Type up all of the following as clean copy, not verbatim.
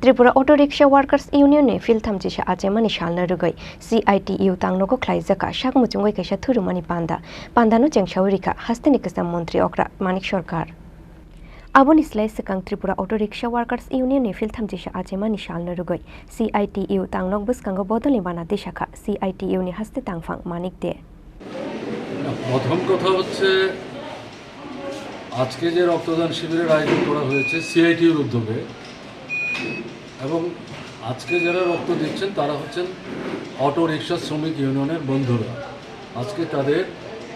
Tripura Auto Rikshaw Workers Union Phil Thamchisha Achaimani Salno Rugwi CITU Tangnoko Khlaijakha Shakmuchungoi Kaisa Thurumani Pandano Chengshawrika Hastinikasam Montri Okra Manik Sarkar Abon Islay Sekang Tripura Auto Rikshaw Workers Union Phil Thamchisha Achaimani Salno Rugwi CITU Tangnok Buskango Bodoli Bana Deshakha CITU ni Haste Tangfang Manik De প্রথম কথা হচ্ছে আজকে যে রক্তদান শিবিরের আয়োজন করা হয়েছে সিআইটির উদ্যোগে এবং আজকে যারা রক্ত দিচ্ছেন তারা হচ্ছেন অটো রিক্সা শ্রমিক ইউনিয়নের বন্ধুরা। আজকে তাদের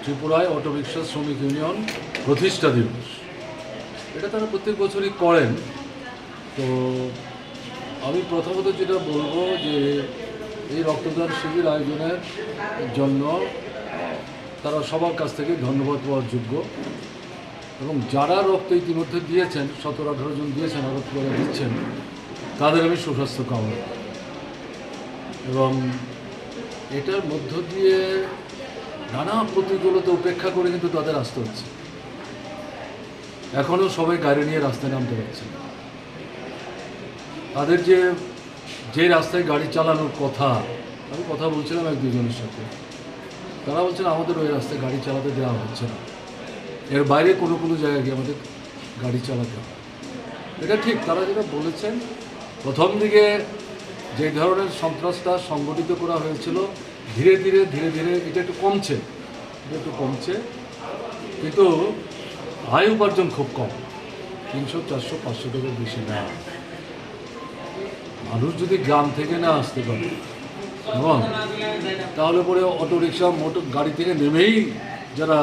ত্রিপুরায় অটো রিক্সা শ্রমিক ইউনিয়ন প্রতিষ্ঠা দিবস। এটা তারা প্রত্যেক বছরই করেন। তো আমি প্রথমত যেটা বলবো যে এই রক্তদান শিবির আয়োজনের জন্য তারা সবার কাছ থেকে ধন্যবাদ পাওয়ার যোগ্য এবং যারা রক্ত ইতিমধ্যে দিয়েছেন 17-18 জন দিয়েছেন আরও যারা দিচ্ছেন তাদের আমি সুস্বাস্থ্য কামনা এবং এটার মধ্য দিয়ে নানা প্রতিকূলতা উপেক্ষা করে কিন্তু তাদের আসতে হচ্ছে। এখনও সবাই গাড়ি নিয়ে রাস্তায় নামতে পারছে না। তাদের যে রাস্তায় গাড়ি চালানোর কথা, আমি কথা বলছিলাম এক দুজনের সাথে, তারা বলছেন আমাদের ওই রাস্তায় গাড়ি চালাতে দেওয়া হচ্ছে না, এর বাইরে কোনো জায়গায় গিয়ে আমাদের গাড়ি চালাতে হয়। এটা ঠিক, তারা যেটা বলেছেন প্রথম দিকে যে ধরনের সন্ত্রাসটা সংগঠিত করা হয়েছিল ধীরে ধীরে এটা একটু কমছে, কিন্তু আয় উপার্জন খুব কম, 300, 400, 500 টাকার বেশি না। মানুষ যদি গ্রাম থেকে না আসতে পারে তাহলে পরে অটো রিক্সা মোটর গাড়ি থেকে নেমেই যারা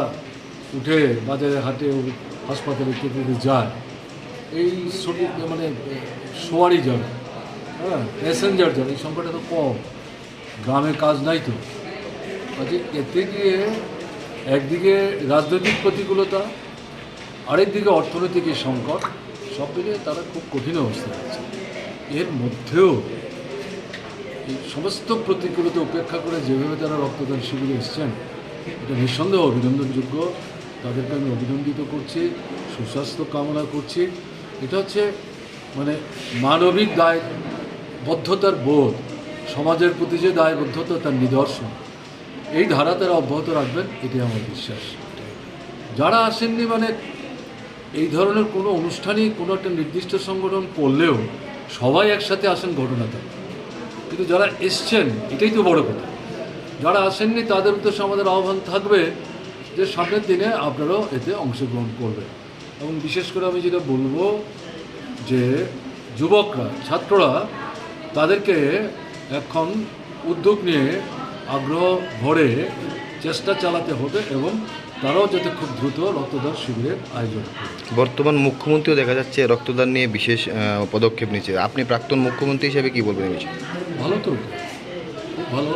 উঠে বাজারে হাটে হাসপাতালে ইত্যাদি যায়, এই মানে সোয়ারি যারা প্যাসেঞ্জার যারা এই সংখ্যাটা তো কম, গ্রামে কাজ নাই তো। কাজে এতে গিয়ে একদিকে রাজনৈতিক প্রতিকূলতা, আরেকদিকে অর্থনৈতিক এই সংকট, সব মিলিয়ে তারা খুব কঠিন অবস্থা আছে। এর মধ্যেও এই সমস্ত প্রতিকূলতা উপেক্ষা করে যেভাবে তারা রক্তদান শিবিরে এসছেন এটা নিঃসন্দেহ অভিনন্দনযোগ্য। তাদেরকে আমি অভিনন্দিত করছি, সুস্বাস্থ্য কামনা করছি। এটা হচ্ছে মানে মানবিক দায়বদ্ধতার বোধ, সমাজের প্রতি যে দায়বদ্ধতা তার নিদর্শন, এই ধারা তারা অব্যাহত রাখবেন, এটাই আমার বিশ্বাস। যারা আসেননি মানে এই ধরনের কোনো অনুষ্ঠানই কোনো একটা নির্দিষ্ট সংগঠন করলেও সবাই একসাথে আসেন ঘটনাটা, কিন্তু যারা এসছেন এটাই তো বড় কথা। যারা আসেননি তাদের উদ্দেশ্যে আমাদের আহ্বান থাকবে যে সামনের দিনে আপনারাও এতে অংশগ্রহণ করবেন। এবং বিশেষ করে আমি যেটা বলবো যে যুবকরা, ছাত্ররা, তাদেরকে এখন উদ্যোগ নিয়ে আগ্রহ ভরে চেষ্টা চালাতে হবে এবং তারাও যাতে খুব দ্রুত রক্তদান শিবিরের আয়োজন করে। বর্তমান মুখ্যমন্ত্রীও দেখা যাচ্ছে রক্তদান নিয়ে বিশেষ পদক্ষেপ নিচ্ছে। আপনি প্রাক্তন মুখ্যমন্ত্রী হিসেবে কি বলবেন? ভালো তো, খুব ভালো।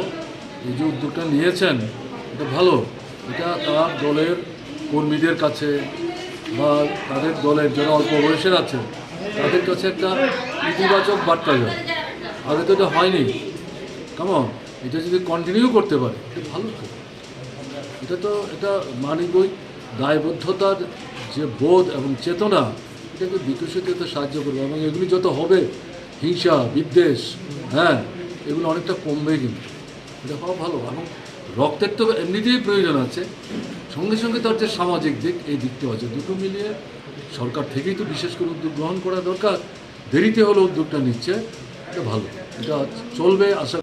এই যে উদ্যোগটা নিয়েছেন এটা ভালো। এটা তার দলের কর্মীদের কাছে বা তাদের দলের যারা অল্প বয়সের আছে তাদের কাছে একটা ইতিবাচক বার্তা যায়। আগে তো এটা হয়নি। কেমন এটা যদি কন্টিনিউ করতে পারে এটা ভালো তো। এটা মানবিক দায়বদ্ধতার যে বোধ এবং চেতনা, এটাকে বিকশিত হতে সাহায্য করবে এবং এগুলি যত হবে, হিংসা বিদ্বেষ, এগুলো অনেকটা কমবে। কিন্তু এটা হওয়া ভালো এবং রক্তের তো এমনিতেই প্রয়োজন আছে, সঙ্গে সঙ্গে তার যে সামাজিক দিক, এই দিকটাও আছে। দুটো মিলিয়ে সরকার থেকেই তো বিশেষ করে উদ্যোগ গ্রহণ করা দরকার। দেরিতে হলে উদ্যোগটা নিচ্ছে, এটা ভালো, এটা চলবে আশা।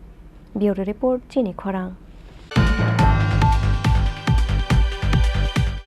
ব্যুরো রিপোর্ট, চিনি, খরাং।